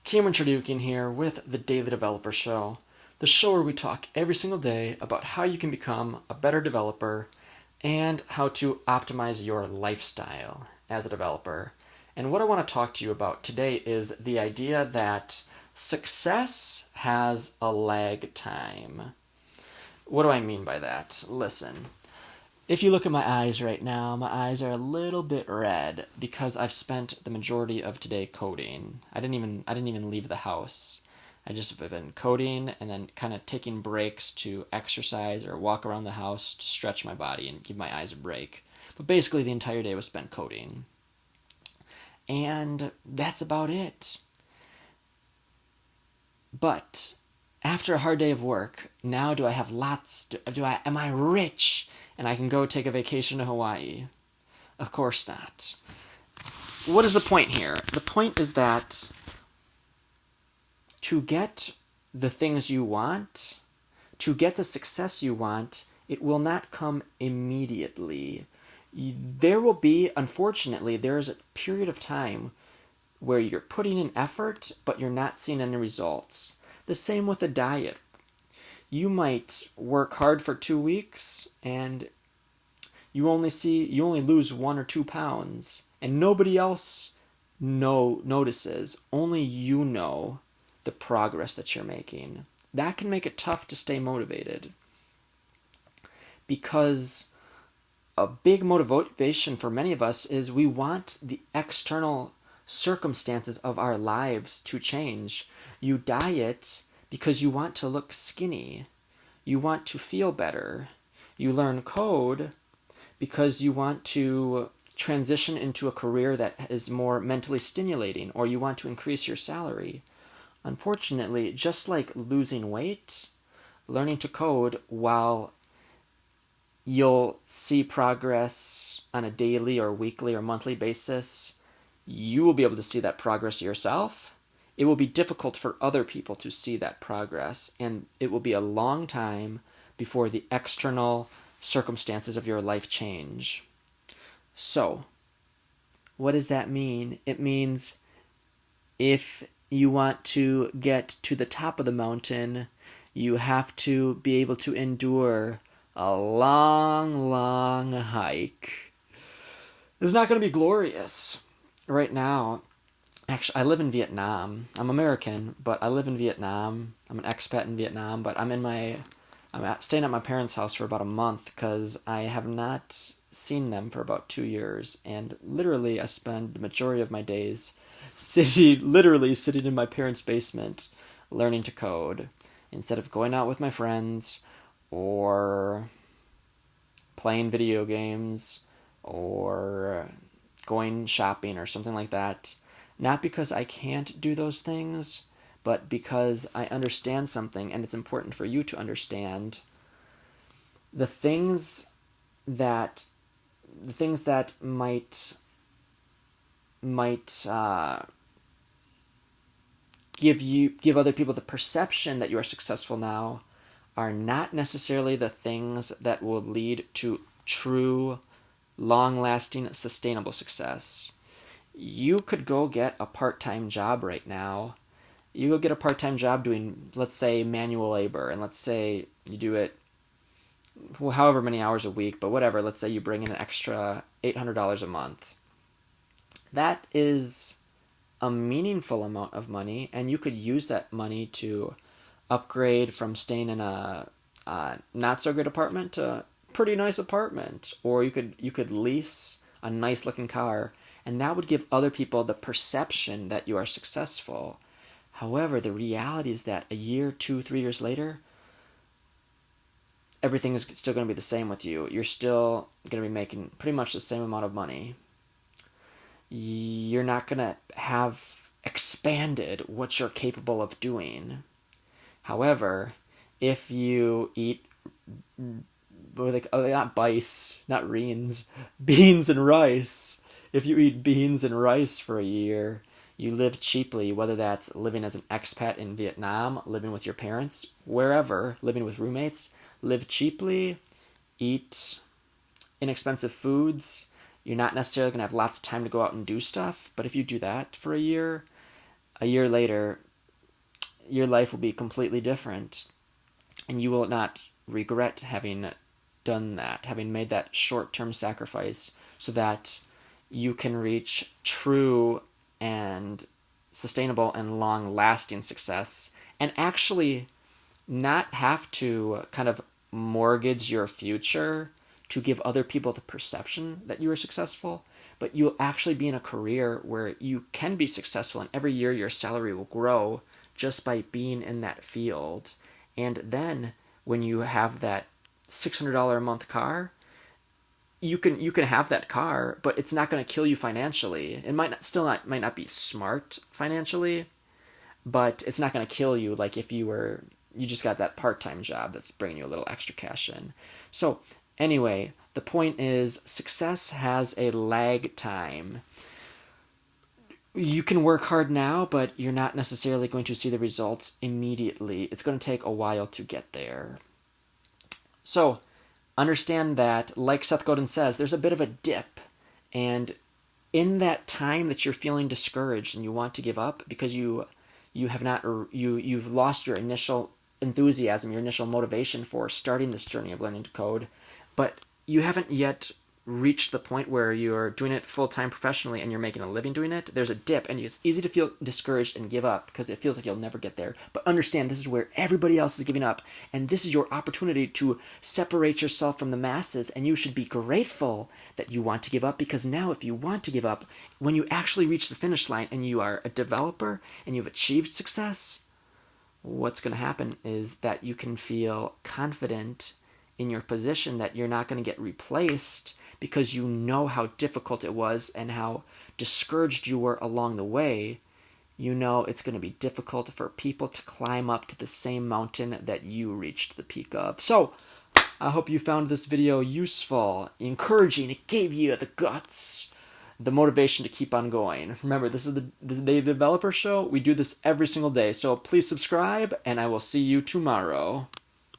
Cameron Chardukian here with the Daily Developer Show, the show where we talk every single day about how you can become a better developer and how to optimize your lifestyle as a developer. And what I want to talk to you about today is the idea that success has a lag time. What do I mean by that? Listen. If you look at my eyes right now, my eyes are a little bit red because I've spent the majority of today coding. I didn't even leave the house. I just have been coding and then kind of taking breaks to exercise or walk around the house to stretch my body and give my eyes a break. But basically the entire day was spent coding. And that's about it. But after a hard day of work, now do I have am I rich and I can go take a vacation to Hawaii? Of course not. What is the point here? The point is that to get the things you want, to get the success you want, it will not come immediately. Unfortunately, there is a period of time where you're putting in effort, but you're not seeing any results. The same with a diet. You might work hard for 2 weeks and you only lose 1 or 2 pounds and nobody else notices. Only you know the progress that you're making. That can make it tough to stay motivated because a big motivation for many of us is we want the external circumstances of our lives to change. You diet because you want to look skinny. You want to feel better. You learn code because you want to transition into a career that is more mentally stimulating, or you want to increase your salary. Unfortunately, just like losing weight, learning to code, while you'll see progress on a daily or weekly or monthly basis, you will be able to see that progress yourself. It will be difficult for other people to see that progress, and it will be a long time before the external circumstances of your life change. So, what does that mean? It means if you want to get to the top of the mountain, you have to be able to endure a long, long hike. It's not going to be glorious. Right now, actually, I live in Vietnam. I'm American, but I live in Vietnam. I'm an expat in Vietnam, but I'm staying at my parents' house for about a month because I have not seen them for about 2 years. And literally, I spend the majority of my days literally sitting in my parents' basement learning to code instead of going out with my friends or playing video games or going shopping or something like that. Not because I can't do those things, but because I understand something, and it's important for you to understand the things that might give other people the perception that you are successful now are not necessarily the things that will lead to true, long-lasting, sustainable success. You could go get a part-time job right now. You go get a part-time job doing, let's say, manual labor, and let's say you do it however many hours a week, but whatever, let's say you bring in an extra $800 a month. That is a meaningful amount of money, and you could use that money to upgrade from staying in a not-so-great apartment to a pretty nice apartment, or you could lease a nice-looking car, and that would give other people the perception that you are successful. However, the reality is that a year, 2, 3 years later, everything is still going to be the same with you. You're still going to be making pretty much the same amount of money. You're not going to have expanded what you're capable of doing. However, if you eat not bice, not reens, beans and rice. If you eat beans and rice for a year, you live cheaply, whether that's living as an expat in Vietnam, living with your parents, wherever, living with roommates, live cheaply, eat inexpensive foods. You're not necessarily going to have lots of time to go out and do stuff, but if you do that for a year, a year later, your life will be completely different, and you will not regret having done that, having made that short-term sacrifice so that you can reach true and sustainable and long-lasting success, and actually not have to kind of mortgage your future to give other people the perception that you are successful, but you'll actually be in a career where you can be successful, and every year your salary will grow just by being in that field. And then when you have that $600 a month car, you can have that car, but it's not going to kill you financially. It might not be smart financially, but it's not going to kill you like if you just got that part-time job that's bringing you a little extra cash in. So anyway, the point is success has a lag time. You can work hard now, but you're not necessarily going to see the results immediately. It's going to take a while to get there. So understand that, like Seth Godin says, there's a bit of a dip. And in that time that you're feeling discouraged and you want to give up because you've lost your initial enthusiasm, your initial motivation for starting this journey of learning to code, but you haven't yet reached the point where you're doing it full-time professionally and you're making a living doing it, there's a dip, and it's easy to feel discouraged and give up because it feels like you'll never get there. But understand, this is where everybody else is giving up, and this is your opportunity to separate yourself from the masses, and you should be grateful that you want to give up, because now if you want to give up, when you actually reach the finish line and you are a developer and you've achieved success, what's going to happen is that you can feel confident in your position that you're not going to get replaced, because you know how difficult it was and how discouraged you were along the way. You know it's going to be difficult for people to climb up to the same mountain that you reached the peak of. So, I hope you found this video useful, encouraging. It gave you the guts, the motivation to keep on going. Remember, this is the Daily Developer Show. We do this every single day. So please subscribe, and I will see you tomorrow.